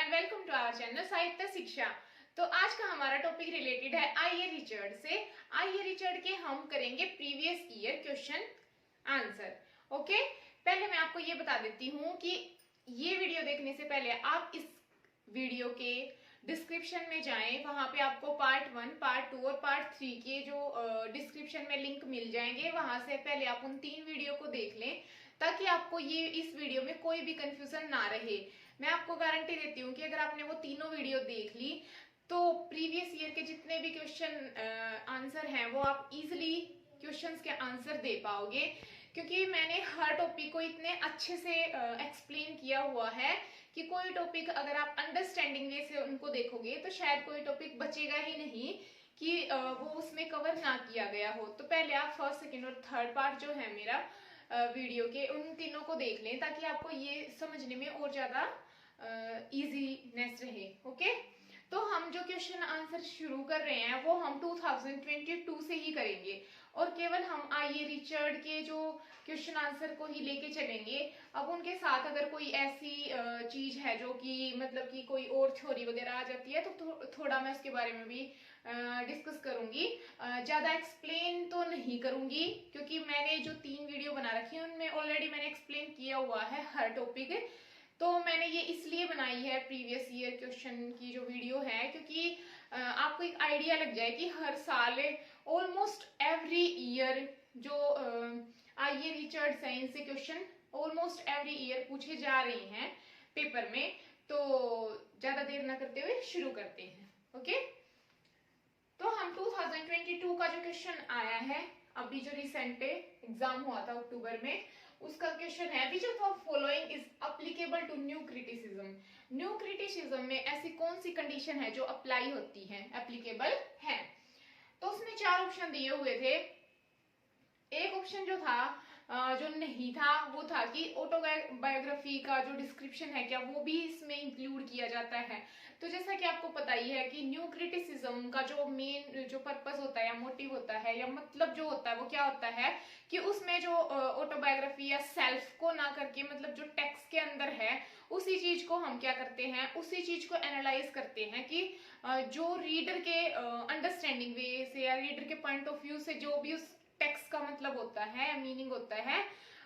And welcome to our channel Sahitya Shiksha. तो आज का हमारा टॉपिक रिलेटेड है आईए रिचर्ड से। आईए रिचर्ड के हम करेंगे previous year question answer. Okay, पहले मैं आपको ये बता देती हूँ कि ये वीडियो देखने से पहले आप इस वीडियो के डिस्क्रिप्शन में जाएं, वहां पे आपको पार्ट 1, पार्ट 2 और पार्ट 3 के जो डिस्क्रिप्शन में लिंक मिल जाएंगे, वहां से पहले आप उन 3 वीडियो को देख लें ताकि आपको ये इस वीडियो में कोई भी कंफ्यूजन ना रहे। मैं आपको गारंटी देती हूँ कि अगर आपने वो तीनों वीडियो देख ली तो प्रीवियस ईयर के जितने भी क्वेश्चन आंसर हैं वो आप इजिली क्वेश्चंस के आंसर दे पाओगे, क्योंकि मैंने हर टॉपिक को इतने अच्छे से एक्सप्लेन किया हुआ है कि कोई टॉपिक अगर आप अंडरस्टैंडिंग वे से उनको देखोगे तो शायद कोई टॉपिक बचेगा ही नहीं कि वो उसमें कवर ना किया गया हो। तो पहले आप फर्स्ट, सेकेंड और थर्ड पार्ट जो है मेरा वीडियो के, उन तीनों को देख लें ताकि आपको ये समझने में और ज्यादा इजीनेस रहे। ओके, तो हम जो क्वेश्चन आंसर शुरू कर रहे हैं वो हम 2022 से ही करेंगे और केवल हम आईए रिचर्ड के जो क्वेश्चन आंसर को ही लेके चलेंगे। अब उनके साथ अगर कोई ऐसी चीज है जो कि मतलब कि कोई और थ्योरी वगैरह आ जाती है तो थोड़ा मैं उसके बारे में भी डिस्कस करूंगी। ज्यादा एक्सप्लेन तो नहीं करूंगी क्योंकि मैंने जो 3 वीडियो बना रखी है उनमें ऑलरेडी मैंने एक्सप्लेन किया हुआ है हर टॉपिक। तो मैंने ये इसलिए बनाई है प्रीवियस ईयर क्वेश्चन की जो वीडियो है, क्योंकि आपको एक आइडिया लग जाए कि हर साल ऑलमोस्ट एवरी ईयर जो आईए रिचर्ड साइंस से क्वेश्चन ऑलमोस्ट एवरी ईयर पूछे जा रहे हैं पेपर में। तो ज्यादा देर ना करते हुए शुरू करते हैं। ओके, तो हम 2022 का जो क्वेश्चन आया है अभी जो रिसेंट एग्जाम हुआ था अक्टूबर में, उसका क्वेश्चन है which of the following is applicable to new criticism. New criticism में ऐसी कौन सी कंडीशन है जो अप्लाई होती है, एप्लीकेबल है। तो उसमें 4 ऑप्शन दिए हुए थे। एक ऑप्शन जो था जो नहीं था वो था कि ऑटोबायोग्राफी का जो डिस्क्रिप्शन है क्या वो भी इसमें इंक्लूड किया जाता है। तो जैसा कि आपको पता ही है कि न्यू क्रिटिसिज्म का जो मेन जो पर्पस होता है या मोटिव होता है या मतलब जो होता है वो क्या होता है कि उसमें जो ऑटोबायोग्राफी या सेल्फ को ना करके मतलब जो टेक्स्ट के अंदर है उसी चीज को हम क्या करते हैं, उसी चीज को एनालाइज करते हैं कि जो रीडर के अंडरस्टैंडिंग वे से या रीडर के पॉइंट ऑफ व्यू से जो भी उस टेक्स्ट का मतलब होता है, मीनिंग होता है,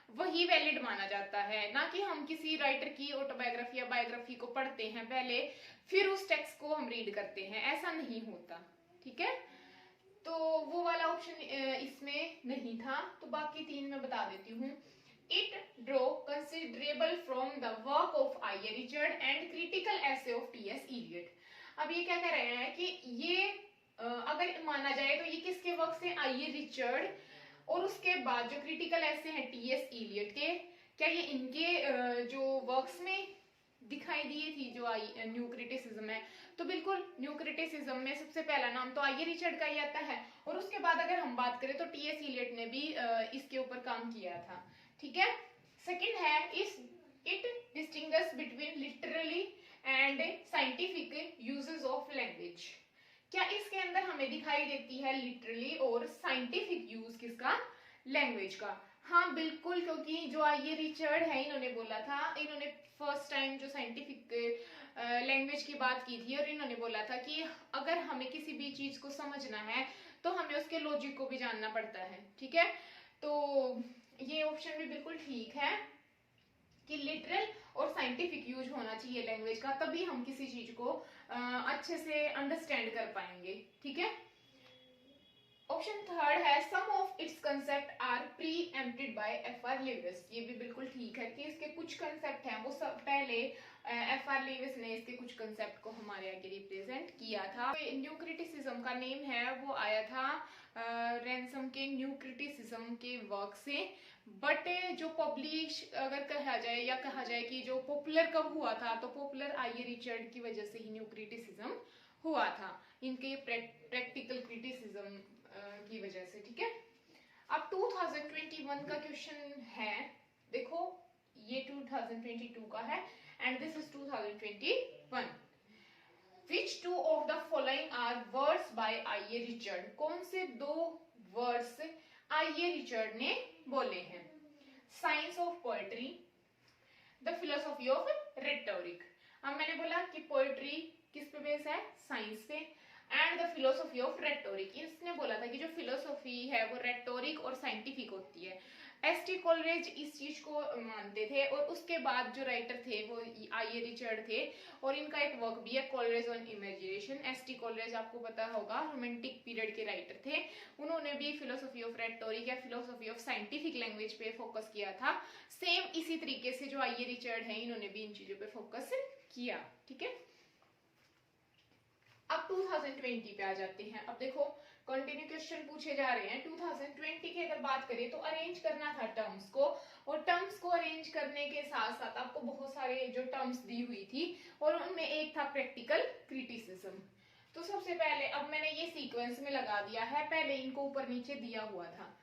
वही वैलिड माना जाता है। ना कि हम किसी राइटर की ऑटोबायोग्राफी या बायोग्राफी को पढ़ते हैं पहले फिर उस टेक्स्ट को हम रीड करते हैं, ऐसा नहीं होता। ठीक है, तो वो वाला ऑप्शन इसमें नहीं था। तो बाकी 3 मैं बता देती हूँ। It draw considerable from the work of IA Richard and critical essay of TS Eliot. अब ये क्या कह रहे हैं कि ये अगर माना जाए तो ये किसके वर्क से, आईए रिचर्ड और उसके बाद जो क्रिटिकल ऐसे हैं टीएस इलियट के, क्या ये इनके जो वर्क्स में दिखाई दिए थी जो न्यू क्रिटिसिज्म है। तो बिल्कुल न्यू क्रिटिसिज्म में सबसे पहला नाम तो आईए रिचर्ड का ही आता है और उसके बाद अगर हम बात करें तो टीएस इलियट ने भी इसके ऊपर काम किया था। ठीक है, सेकंड है it distinguish between literally and scientific uses of language. क्या इसके अंदर हमें दिखाई देती है लिटरली और साइंटिफिक यूज किसका, लैंग्वेज का। हाँ बिल्कुल, क्योंकि जो आईए रिचर्ड है इन्होंने बोला था, इन्होंने फर्स्ट टाइम जो साइंटिफिक लैंग्वेज की बात की थी और इन्होंने बोला था कि अगर हमें किसी भी चीज को समझना है तो हमें उसके लॉजिक को भी जानना पड़ता है। ठीक है, तो ये ऑप्शन भी बिल्कुल ठीक है कि लिटरल और साइंटिफिक यूज होना चाहिए लैंग्वेज का, तभी हम किसी चीज को अच्छे से अंडरस्टैंड कर पाएंगे। ठीक है, ऑप्शन थर्ड है some of its concept are preempted by FR. Leavis. ये भी बिल्कुल ठीक है कि इसके कुछ कंसेप्ट हैं वो सब पहले एफ.आर. लेविस ने इसके कुछ कंसेप्ट को हमारे आगे रिप्रेजेंट किया था। न्यू क्रिटिसिज्म का नेम है वो आया था रैनसम के न्यू क्रिटिसिज्म के वर्क से। बट जो पब्लिश अगर कहा जाए या कहा जाए कि जो पॉपुलर कब हुआ था, तो पॉपुलर आईए रिचर्ड की वजह से ही न्यू क्रिटिसिज्म हुआ था, इनके प्रैक्टिकल क्रिटिसिज्म की वजह से। ठीक है, अब 2021 का क्वेश्चन है, देखो ये 2022 का है and this is 2021। Which two of the following are words by IA Richard. कौन से 2 वर्ड्स आईए रिचर्ड ने बोले हैं, science of poetry, the philosophy of rhetoric. अब मैंने बोला कि पोएट्री किस पे बेस है, साइंस पे, and the philosophy of rhetoric, इसने बोला था कि जो फिलोसफी है वो रेटोरिक और साइंटिफिक होती है। एस.टी. कॉलरेज इस चीज को मानते थे, और उसके बाद जो राइटर थे वो आई.ए. रिचर्ड थे, और इनका एक वर्क भी है Coleridge on imagination. ST. Coleridge आपको पता होगा रोमांटिक पीरियड के राइटर थे, उन्होंने भी फिलोसफी ऑफ रेटोरिक या फिलोसफी ऑफ साइंटिफिक लैंग्वेज पे फोकस किया था। सेम इसी तरीके से जो आई.ए. रिचर्ड है इन्होंने भी इन चीजों पे फोकस किया। ठीक है, अब 2020 पे आ जाते हैं। अब देखो कंटिन्यू क्वेश्चन पूछे जा रहे हैं। 2020 की अगर बात करें तो अरेंज करना था टर्म्स को, और टर्म्स को अरेंज करने के साथ साथ आपको बहुत सारे जो टर्म्स दी हुई थी, और उनमें एक था प्रैक्टिकल क्रिटिसिज्म। तो सबसे पहले अब मैंने ये सीक्वेंस में लगा दिया है, पहले इनको ऊपर नीचे दिया हुआ था।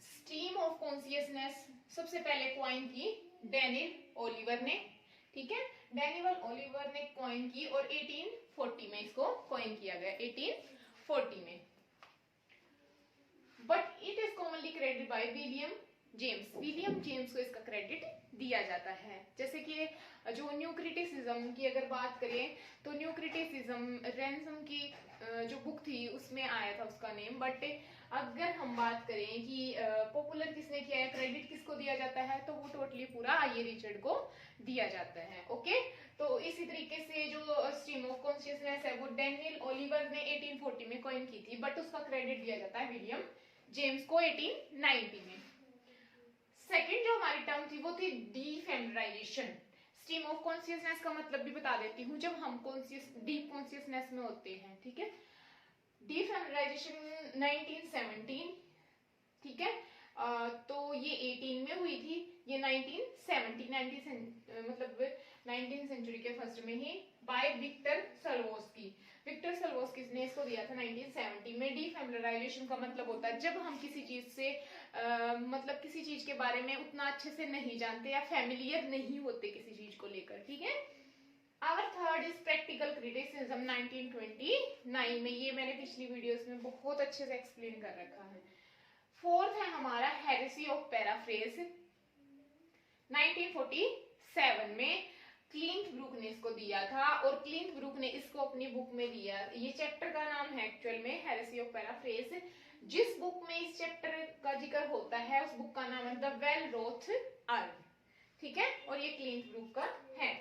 स्ट्रीम ऑफ कॉन्शियसनेस सबसे पहले कॉइन की डेनियल ओलिवर ने, ठीक है, डेनियल ओलिवर ने कॉइन की, और 1840 में इसको कॉइन किया गया, 1840 में। But it is commonly credited by William James, William James को इसका क्रेडिट दिया जाता है। जैसे कि जो न्यू क्रिटिसिज्म की अगर बात करें तो न्यू क्रिटिसिज्म रैंसम की जो बुक थी उसमें आया था उसका नेम। बट अगर हम बात करें कि पॉपुलर किसने किया है, क्रेडिट किसको दिया जाता है, तो वो टोटली पूरा आई.ए. रिचर्ड को दिया जाता है। ओके, तो इसी तरीके से जो स्ट्रीम ऑफ कॉन्शियसनेस है वो डेनियल ओलिवर ने 1840 में कॉइन की थी, बट उसका क्रेडिट दिया जाता है विलियम जेम्स को 1890 में। सेकेंड जो हमारी टर्म थी वो थी डीफेमिनाइजेशन। स्ट्रीम ऑफ कॉन्शियसनेस का मतलब भी बता देती हूँ, जब हम डीप कॉन्शियसनेस में होते हैं। ठीक है, डीफेमिनाइजेशन 1917, ठीक है, तो ये 18 में हुई थी, ये 1970 मतलब 19th सेंचुरी के फर्स्ट में ही बाय विक्टर सल्वोस्की। विक्टर सल्वोस्की ने इसको दिया था 1970 में। डीफेमिनाइजेशन का मतलब होता है जब हम किसी चीज से मतलब किसी चीज के बारे में उतना अच्छे से नहीं जानते या फैमिलियर नहीं होते किसी चीज को लेकर। ठीक है, our third is practical criticism 1929 में, ये मैंने पिछली वीडियोस में बहुत अच्छे से एक्सप्लेन कर रखा है। फोर्थ है हमारा हेरेसी ऑफ पैराफ्रेज 1947 में, क्लिंट ब्रूक ने इसको दिया था, और क्लिंट ब्रूक ने इसको अपनी बुक में दिया। ये चैप्टर का नाम है एक्चुअल में हेरेसी ऑफ पैराफ्रेज। जिस बुक में इस चैप्टर का जिक्र होता है उस बुक का नाम है द वेल रोथ अर्न। ठीक है, और ये क्लिंट ब्रूक का है।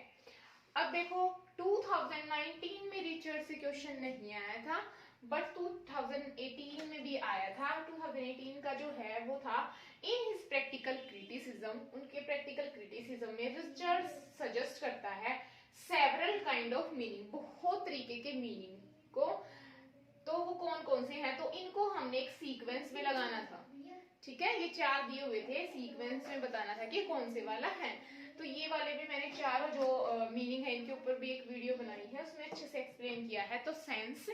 अब देखो 2019 में रिचर्ड से क्वेश्चन नहीं आया था, बट 2018 में भी आया था। 2018 का जो है वो था इन हिज प्रैक्टिकल क्रिटिसिज्म, उनके प्रैक्टिकल क्रिटिसिज्म में रिचर्ड सजेस्ट करता है सेवरल काइंड ऑफ मीनिंग, बहुत तरीके के मीनिंग को। तो वो कौन कौन से हैं, तो इनको हमने एक सीक्वेंस में लगाना था। ठीक है, ये चार दिए हुए थे, सीक्वेंस में बताना था कि कौन से वाला है। तो ये वाले भी मैंने चारों जो मीनिंग है इनके ऊपर भी एक वीडियो बनाई है, उसमें अच्छे से एक्सप्लेन किया है। तो सेंस,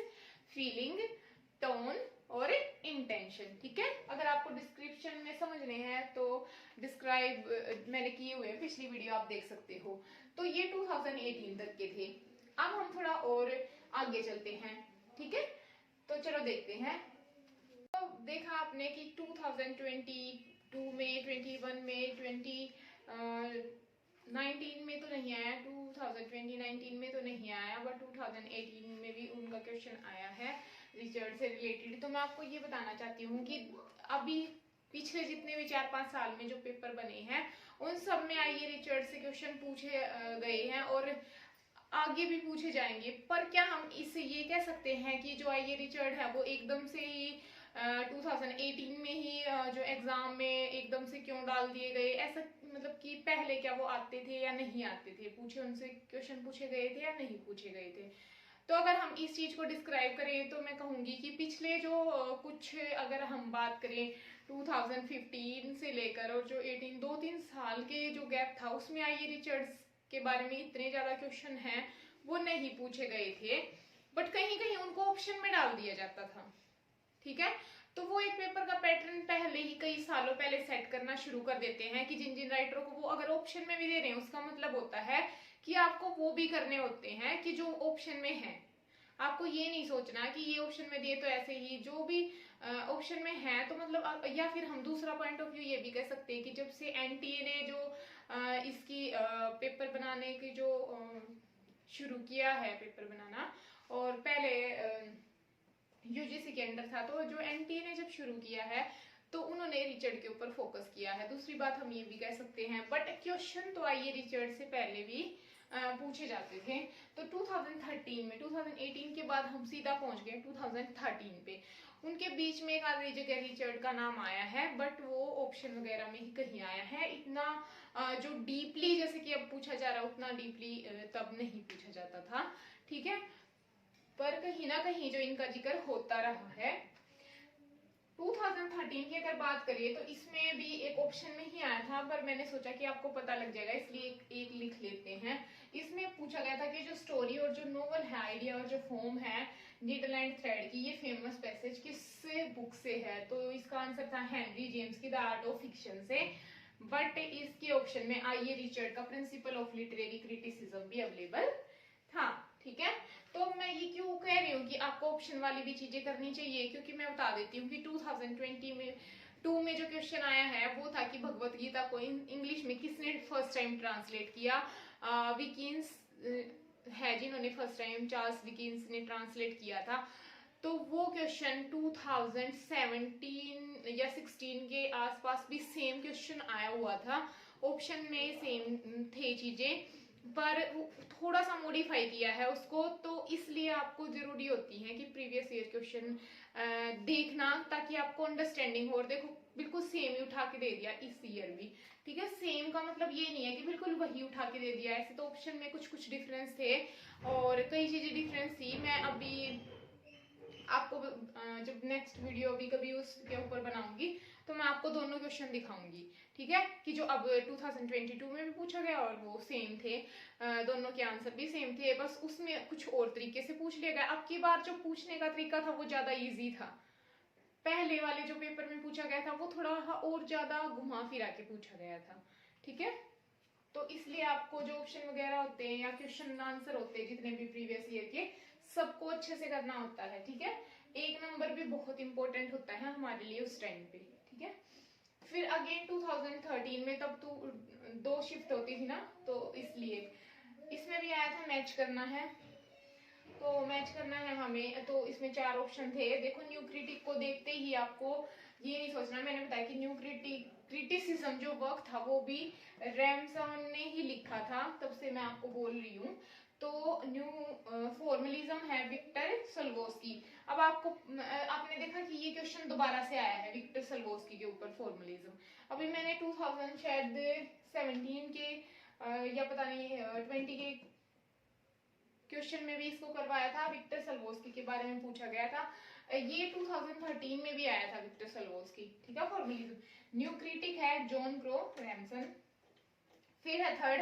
फीलिंग, टोन और इंटेंशन। ठीक है, अगर आपको डिस्क्रिप्शन में समझने हैं तो डिस्क्राइब मैंने किए हुए हैं, पिछली वीडियो आप देख सकते हो। तो ये 2018 तक के थे। अब हम थोड़ा और आगे चलते हैं। ठीक है, तो चलो देखते हैं। तो देखा आपने कि 2022 में, 21 में, 2019 में तो नहीं आया, 2019 में तो नहीं आया, बट 2018 में भी उनका क्वेश्चन आया है रिचर्ड से रिलेटेड। तो मैं आपको ये बताना चाहती हूँ कि अभी पिछले जितने भी 4-5 साल में जो पेपर बने हैं उन सब में आई रिचर्ड से क्वेश्चन पूछे गए हैं, और आगे भी पूछे जाएंगे। पर क्या हम इससे ये कह सकते हैं कि जो आई रिचर्ड है वो एकदम से ही 2018 में ही जो एग्जाम में एकदम से क्यों डाल दिए गए, ऐसा मतलब कि पहले क्या वो आते थे या नहीं आते थे, उनसे क्वेश्चन पूछे गए थे या नहीं पूछे गए थे। तो अगर हम इस चीज को डिस्क्राइब करें तो मैं कहूंगी कि पिछले जो कुछ अगर हम बात करें 2015 से लेकर और जो 18 2-3 साल के जो गैप था उसमें आई रिचर्ड्स के बारे में इतने ज्यादा क्वेश्चन हैं वो नहीं पूछे गए थे, बट कहीं कहीं उनको ऑप्शन में डाल दिया जाता था। ठीक है, तो वो एक पेपर का पैटर्न पहले ही कई सालों पहले सेट करना शुरू कर देते हैं कि जिन जिन राइटरों को वो अगर ऑप्शन में भी दे रहे हैं उसका मतलब होता है कि आपको वो भी करने होते हैं कि जो ऑप्शन में है। आपको ये नहीं सोचना कि ये ऑप्शन में दिए तो ऐसे ही, जो भी ऑप्शन में है तो मतलब, या फिर हम दूसरा पॉइंट ऑफ व्यू ये भी कह सकते हैं कि जब से एनटीए ने जो इसकी पेपर बनाने की जो शुरू किया है पेपर बनाना, और पहले यूजीसी के अंडर था, तो जो एनटीए ने जब शुरू किया है तो उन्होंने रिचर्ड के ऊपर फोकस किया है। दूसरी बात हम ये भी कह सकते हैं, बट क्वेश्चन तो आइए रिचर्ड से पहले भी पूछे जाते थे। तो 2013 में, 2018 के बाद हम सीधा पहुंच गए 2013 पे। उनके बीच में एक आधी जगह रिचर्ड का नाम आया है, बट वो ऑप्शन वगैरह में ही कहीं आया है। इतना जो डीपली जैसे कि अब पूछा जा रहा है उतना डीपली तब नहीं पूछा जाता था, ठीक है। पर कहीं ना कहीं जो इनका जिक्र होता रहा है। 2013 की अगर बात करिए तो इसमें भी एक ऑप्शन में ही आया था, पर मैंने सोचा कि आपको पता लग जाएगा इसलिए एक लिख लेते हैं। इसमें पूछा गया था कि जो स्टोरी और जो नोवेल है, आइडिया और जो फॉर्म है नीडल एंड थ्रेड की, ये फेमस पैसेज किस बुक से है? तो इसका आंसर था हेनरी जेम्स की द आर्ट ऑफ फिक्शन से। बट इसके ऑप्शन में आइए रिचर्ड का प्रिंसिपल ऑफ लिटरेरी क्रिटिसिज्म भी अवेलेबल था, ठीक है। तो मैं ये क्यों कह रही हूँ कि आपको ऑप्शन वाली भी चीजें करनी चाहिए, क्योंकि मैं बता देती हूँ कि 2020 में 2 में जो क्वेश्चन आया है वो था कि भगवत गीता को इंग्लिश में किसने फर्स्ट टाइम ट्रांसलेट किया? विकिंस है जिन्होंने फर्स्ट टाइम, चार्ल्स विकिंस ने ट्रांसलेट किया था। तो वो क्वेश्चन 2017 या 16 के आसपास भी सेम क्वेश्चन आया हुआ था। ऑप्शन में सेम थे चीजें, पर थोड़ा सा मॉडिफाई किया है उसको, तो इसलिए आपको जरूरी होती है कि प्रीवियस ईयर क्वेश्चन देखना, ताकि आपको अंडरस्टैंडिंग हो। और देखो बिल्कुल सेम ही उठा के दे दिया इस ईयर भी, ठीक है। सेम का मतलब ये नहीं है कि बिल्कुल वही उठा के दे दिया, ऐसे तो ऑप्शन में कुछ कुछ डिफरेंस थे और कई चीजें डिफरेंस थी। मैं अभी आपको जब नेक्स्ट वीडियो भी कभी उसके ऊपर बनाऊंगी तो मैं आपको दोनों क्वेश्चन दिखाऊंगी, ठीक है, कि जो अब 2022 में भी पूछा गया और वो सेम थे, दोनों के आंसर भी सेम थे, बस उसमें कुछ और तरीके से पूछ लिया गया। अब की बार जो पूछने का तरीका था वो ज्यादा इजी था। पहले वाले जो पेपर में पूछा गया था वो थोड़ा और ज्यादा घुमा फिरा के पूछा गया था, ठीक है। तो इसलिए आपको जो ऑप्शन वगैरह होते हैं या क्वेश्चन आंसर होते हैं जितने भी प्रीवियस ईयर के, सबको अच्छे से करना होता है, ठीक है। एक नंबर भी बहुत इंपॉर्टेंट होता है हमारे लिए उस टाइम पे, ठीक है। फिर अगेन 2013 में, तब तो 2 शिफ्ट होती थी ना, तो इसलिए इसमें भी आया था मैच करना है। तो मैच करना है हमें, तो इसमें 4 ऑप्शन थे। देखो न्यू क्रिटिक को देखते ही आपको ये नहीं सोचना, मैंने बताया कि न्यू क्रिटिसिज्म जो वर्क था वो भी रैमसन ने ही लिखा था, तब से मैं आपको बोल रही हूँ। तो न्यू फॉर्मलिज्म है विक्टर सल्वोस्की। अब आपको आपने देखा कि ये क्वेश्चन दोबारा से आया है विक्टर सल्वोस्की के ऊपर फॉर्मलिज्म। अभी मैंने 2017 के या पता नहीं 20 के क्वेश्चन में भी इसको करवाया था, विक्टर सल्वोस्की के बारे में पूछा गया था। ये 2013 में भी आया था विक्टर सल्वोस्की, ठीक है। फॉर्मलिज्म न्यू क्रिटिक है जॉन क्रो रैमसन। फिर है third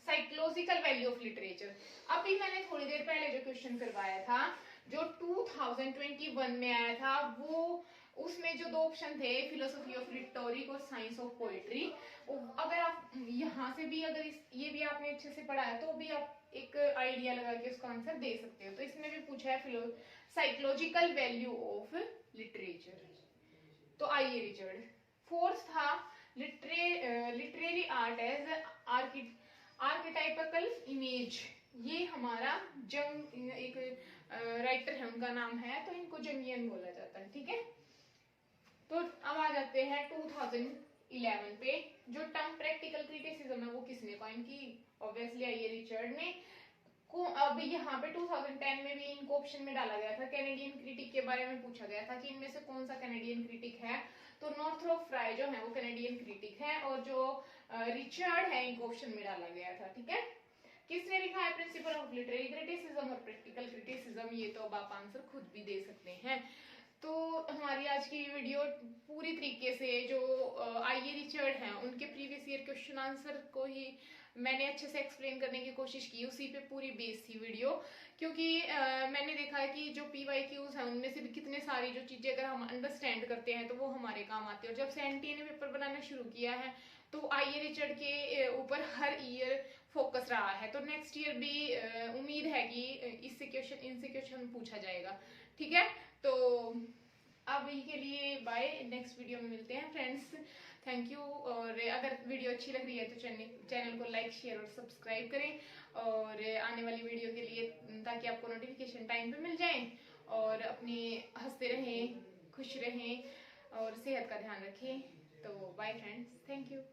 psychological value of literature. अभी मैंने थोड़ी देर पहले जो क्वेश्चन करवाया था जो 2021 में आया था, वो उसमें जो 2 ऑप्शन थे फिलोसफी ऑफ रिटोरिक और साइंस ऑफ पोएट्री। अगर आप यहाँ से भी अगर ये भी आपने अच्छे से पढ़ा है तो भी आप एक आइडिया लगा के उसका आंसर दे सकते हो। तो इसमें भी पूछा है साइकोलॉजिकल वैल्यू ऑफ लिटरेचर, तो आइए रिचर्ड। फोर्थ था लिटरेरी आर्ट एज आर्किटाइपिकल इमेज। ये हमारा जंग एक राइटर है, उनका नाम है, तो इनको जंगियन बोला जाता है, ठीक है। तो अब आ जाते हैं 2011 पे। जो टर्म प्रैक्टिकल क्रिटिसिज्म है वो किसने कॉइन की? ऑब्वियसली आइए रिचर्ड ने। अब यहाँ पे 2010 में भी इनको ऑप्शन में डाला गया था। कैनेडियन क्रिटिक के बारे में पूछा गया था कि इनमें से कौन सा कैनेडियन क्रिटिक है, तो नॉर्थरोप फ्राई जो है वो कैनेडियन क्रिटिक है, और जो रिचर्ड है इनको ऑप्शन में डाला गया था, ठीक है। किसने लिखा है प्रिंसिपल ऑफ लिटरेरी क्रिटिसिज्म और प्रैक्टिकल क्रिटिसिज्म? ये तो अब आप आंसर खुद भी दे सकते हैं। तो हमारी आज की वीडियो पूरी तरीके से जो आइए रिचर्ड हैं उनके प्रीवियस ईयर क्वेश्चन आंसर को ही मैंने अच्छे से एक्सप्लेन करने की कोशिश की, उसी पे पूरी बेस थी वीडियो। क्योंकि मैंने देखा है कि जो PYQs हैं उनमें से भी कितने सारी जो चीज़ें अगर हम अंडरस्टैंड करते हैं तो वो हमारे काम आती है। और जब से एनटीए ने पेपर बनाना शुरू किया है तो आइए रिचर्ड के ऊपर हर ईयर फोकस रहा है। तो नेक्स्ट ईयर भी उम्मीद है कि इनसे क्वेश्चन पूछा जाएगा, ठीक है। तो अभी के लिए बाय, नेक्स्ट वीडियो में मिलते हैं फ्रेंड्स। Thank you. और अगर वीडियो अच्छी लग रही है तो चैनल को लाइक शेयर और सब्सक्राइब करें, और आने वाली वीडियो के लिए ताकि आपको नोटिफिकेशन टाइम पे मिल जाए। और अपनी हंसते रहें, खुश रहें और सेहत का ध्यान रखें। तो बाय फ्रेंड्स, थैंक यू।